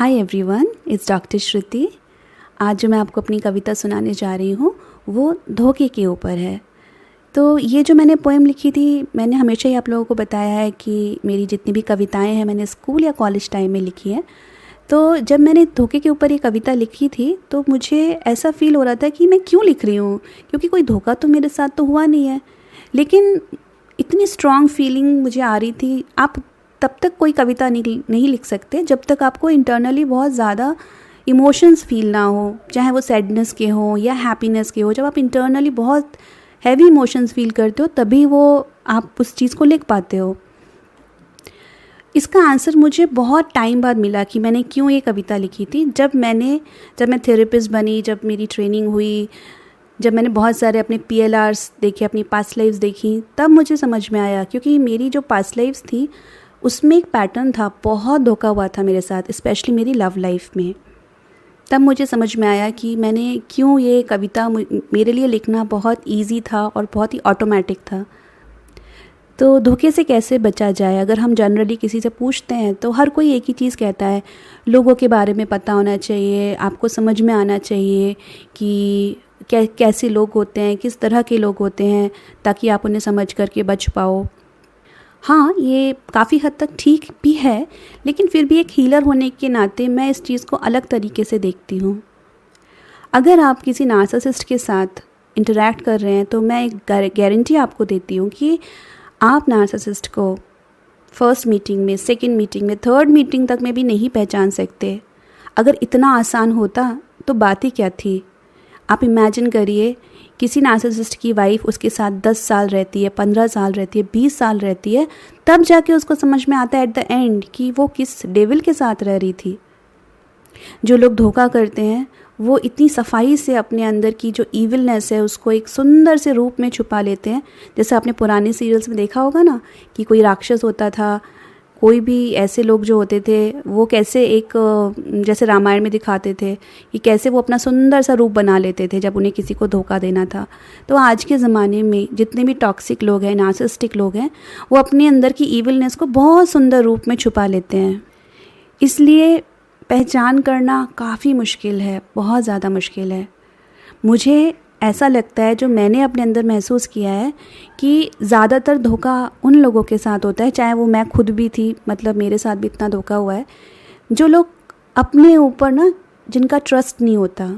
Hi everyone, it's doctor श्रुति। आज जो मैं आपको अपनी कविता सुनाने जा रही हूँ वो धोखे के ऊपर है। तो ये जो मैंने पोएम लिखी थी, मैंने हमेशा ही आप लोगों को बताया है कि मेरी जितनी भी कविताएं हैं मैंने स्कूल या कॉलेज टाइम में लिखी है। तो जब मैंने धोखे के ऊपर ये कविता लिखी थी तो मुझे ऐसा फील हो रहा था कि मैं क्यों लिख रही हूँ, क्योंकि कोई धोखा तो मेरे साथ तो हुआ नहीं है। लेकिन इतनी स्ट्रॉन्ग फीलिंग मुझे आ रही थी। आप तब तक कोई कविता नहीं लिख सकते जब तक आपको इंटरनली बहुत ज़्यादा इमोशंस फील ना हो, चाहे वो सैडनेस के हो या हैप्पीनेस के हो। जब आप इंटरनली बहुत हैवी इमोशंस फील करते हो तभी वो आप उस चीज़ को लिख पाते हो। इसका आंसर मुझे बहुत टाइम बाद मिला कि मैंने क्यों ये कविता लिखी थी। जब मैं थेरेपिस्ट बनी, जब मेरी ट्रेनिंग हुई, जब मैंने बहुत सारे अपने PLRs देखे, अपनी पास्ट लाइफ्स देखी, तब मुझे समझ में आया। क्योंकि मेरी जो पास्ट लाइफ्स थी उसमें एक पैटर्न था, बहुत धोखा हुआ था मेरे साथ, स्पेशली मेरी लव लाइफ में। तब मुझे समझ में आया कि मैंने क्यों ये कविता, मेरे लिए लिखना बहुत इजी था और बहुत ही ऑटोमेटिक था। तो धोखे से कैसे बचा जाए? अगर हम जनरली किसी से पूछते हैं तो हर कोई एक ही चीज़ कहता है, लोगों के बारे में पता होना चाहिए, आपको समझ में आना चाहिए कि कैसे लोग होते हैं, किस तरह के लोग होते हैं, ताकि आप उन्हें समझ करके बच पाओ। हाँ, ये काफ़ी हद तक ठीक भी है, लेकिन फिर भी एक हीलर होने के नाते मैं इस चीज़ को अलग तरीके से देखती हूँ। अगर आप किसी नार्सिसिस्ट के साथ इंटरैक्ट कर रहे हैं तो मैं एक गारंटी आपको देती हूँ कि आप नार्सिसिस्ट को फर्स्ट मीटिंग में, सेकंड मीटिंग में, थर्ड मीटिंग तक में भी नहीं पहचान सकते। अगर इतना आसान होता तो बात ही क्या थी। आप इमेजिन करिए, किसी नार्सिसिस्ट की वाइफ उसके साथ 10 साल रहती है, 15 साल रहती है, 20 साल रहती है, तब जाके उसको समझ में आता है एट द एंड कि वो किस डेविल के साथ रह रही थी। जो लोग धोखा करते हैं वो इतनी सफाई से अपने अंदर की जो ईविलनेस है उसको एक सुंदर से रूप में छुपा लेते हैं। जैसे आपने पुराने सीरियल्स में देखा होगा ना कि कोई राक्षस होता था, कोई भी ऐसे लोग जो होते थे वो कैसे एक, जैसे रामायण में दिखाते थे कि कैसे वो अपना सुंदर सा रूप बना लेते थे जब उन्हें किसी को धोखा देना था। तो आज के ज़माने में जितने भी टॉक्सिक लोग हैं, नार्सिसिस्टिक लोग हैं, वो अपने अंदर की ईविलनेस को बहुत सुंदर रूप में छुपा लेते हैं। इसलिए पहचान करना काफ़ी मुश्किल है, बहुत ज़्यादा मुश्किल है। मुझे ऐसा लगता है, जो मैंने अपने अंदर महसूस किया है, कि ज़्यादातर धोखा उन लोगों के साथ होता है, चाहे वो मैं खुद भी थी, मतलब मेरे साथ भी इतना धोखा हुआ है, जो लोग अपने ऊपर ना, जिनका ट्रस्ट नहीं होता,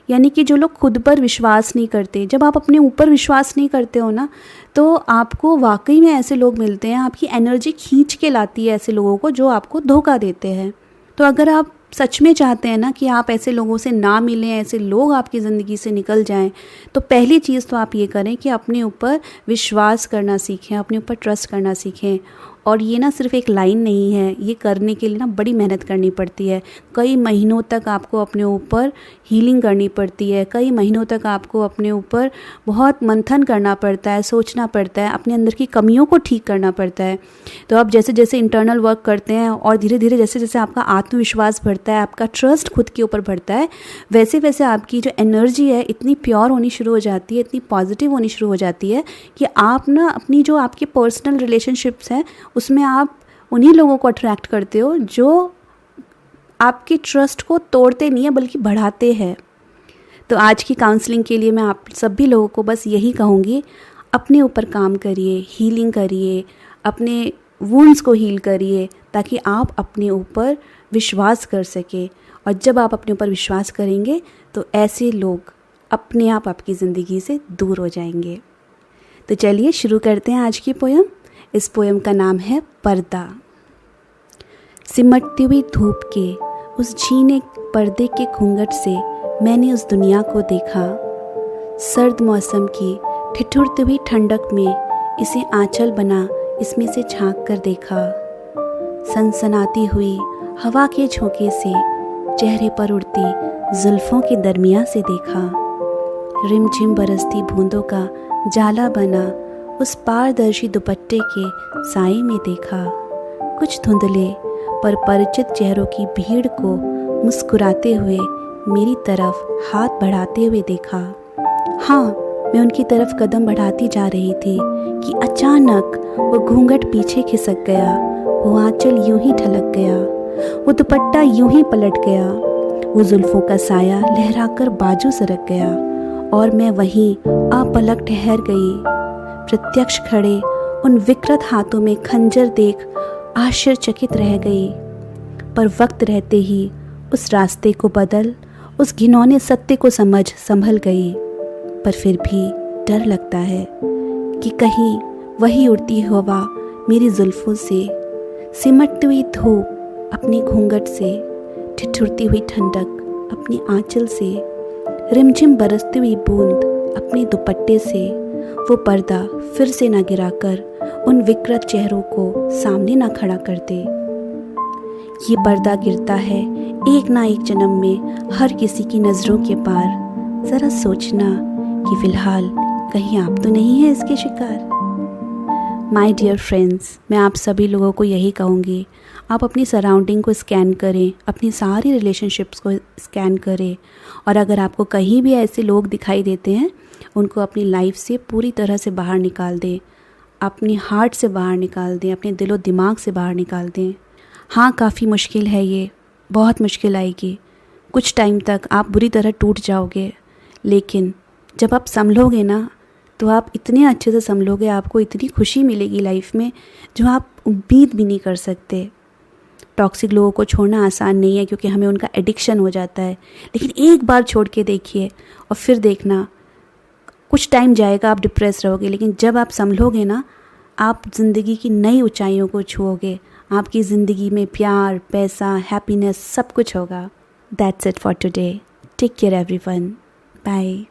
यानी कि जो लोग खुद पर विश्वास नहीं करते। जब आप अपने ऊपर विश्वास नहीं करते हो ना, तो आपको वाकई में ऐसे लोग मिलते हैं, आपकी एनर्जी खींच के लाती है ऐसे लोगों को जो आपको धोखा देते हैं। तो अगर आप सच में चाहते हैं ना कि आप ऐसे लोगों से ना मिलें, ऐसे लोग आपकी ज़िंदगी से निकल जाएं, तो पहली चीज़ तो आप ये करें कि अपने ऊपर विश्वास करना सीखें, अपने ऊपर ट्रस्ट करना सीखें। और ये ना सिर्फ एक लाइन नहीं है, ये करने के लिए ना बड़ी मेहनत करनी पड़ती है। कई महीनों तक आपको अपने ऊपर हीलिंग करनी पड़ती है, कई महीनों तक आपको अपने ऊपर बहुत मंथन करना पड़ता है, सोचना पड़ता है, अपने अंदर की कमियों को ठीक करना पड़ता है। तो आप जैसे जैसे इंटरनल वर्क करते हैं और धीरे धीरे जैसे जैसे आपका आत्मविश्वास बढ़ता है, आपका ट्रस्ट खुद के ऊपर बढ़ता है, वैसे वैसे आपकी जो एनर्जी है इतनी प्योर होनी शुरू हो जाती है, इतनी पॉजिटिव होनी शुरू हो जाती है कि आप ना अपनी जो आपके पर्सनल रिलेशनशिप्स हैं उसमें आप उन्हीं लोगों को अट्रैक्ट करते हो जो आपके ट्रस्ट को तोड़ते नहीं है बल्कि बढ़ाते हैं। तो आज की काउंसलिंग के लिए मैं आप सभी लोगों को बस यही कहूँगी, अपने ऊपर काम करिए, हीलिंग करिए, अपने वुंड्स को हील करिए, ताकि आप अपने ऊपर विश्वास कर सके। और जब आप अपने ऊपर विश्वास करेंगे तो ऐसे लोग अपने आप आपकी ज़िंदगी से दूर हो जाएंगे। तो चलिए शुरू करते हैं आज की पोएम। इस पोएम का नाम है पर्दा। सिमटती हुई धूप के उस झीने पर्दे के घूंघट से मैंने उस दुनिया को देखा। सर्द मौसम की ठिठुरती हुई ठंडक में इसे आंचल बना इसमें से झांक कर देखा। सनसनाती हुई हवा के झोंके से चेहरे पर उड़ती जुल्फों के दरमियां से देखा। रिमझिम बरसती बूंदों का जाला बना उस पारदर्शी दुपट्टे के साए में देखा। कुछ धुंधले पर परिचित चेहरों की भीड़ को मुस्कुराते हुए मेरी तरफ हाथ बढ़ाते हुए देखा। हाँ, मैं उनकी तरफ कदम बढ़ाती जा रही थी कि अचानक वो घूंघट पीछे खिसक गया, वो आंचल यूं ही ढलक गया वो दुपट्टा यूं ही पलट गया, वो जुल्फ़ों का साया लहराकर बाजू सरक गया और मैं वहीं अपलक ठहर गई, प्रत्यक्ष खड़े उन विकृत हाथों में खंजर देख आश्चर्यचकित रह गई। पर वक्त रहते ही उस रास्ते को बदल, उस घिनौने सत्य को समझ संभल गई। पर फिर भी डर लगता है कि कहीं वही उड़ती हवा मेरी जुल्फ़ों से, सिमटती हुई धूप अपनी घूंघट से, ठिठुरती हुई ठंडक अपनी आंचल से, रिमझिम बरसती हुई बूंद अपने दुपट्टे से वो पर्दा फिर से ना गिराकर उन विकृत चेहरों को सामने ना खड़ा कर दे। ये पर्दा गिरता है एक ना एक जन्म में हर किसी की नज़रों के पार। ज़रा सोचना कि फ़िलहाल कहीं आप तो नहीं हैं इसके शिकार। माय डियर फ्रेंड्स, मैं आप सभी लोगों को यही कहूँगी, आप अपनी सराउंडिंग को स्कैन करें, अपनी सारी रिलेशनशिप्स को स्कैन करें और अगर आपको कहीं भी ऐसे लोग दिखाई देते हैं, उनको अपनी लाइफ से पूरी तरह से बाहर निकाल दें, अपनी हार्ट से बाहर निकाल दें, अपने दिलो दिमाग से बाहर निकाल दें। हाँ, काफ़ी मुश्किल है ये, बहुत मुश्किल आएगी, कुछ टाइम तक आप बुरी तरह टूट जाओगे, लेकिन जब आप संभलोगे ना तो आप इतने अच्छे से संभलोगे, आपको इतनी खुशी मिलेगी लाइफ में जो आप उम्मीद भी नहीं कर सकते। टॉक्सिक लोगों को छोड़ना आसान नहीं है क्योंकि हमें उनका एडिक्शन हो जाता है, लेकिन एक बार छोड़ के देखिए और फिर देखना कुछ टाइम जाएगा आप डिप्रेस रहोगे, लेकिन जब आप संभलोगे ना आप ज़िंदगी की नई ऊंचाइयों को छूओगे। आपकी ज़िंदगी में प्यार, पैसा, हैप्पीनेस सब कुछ होगा। That's it for today. Take care everyone. Bye.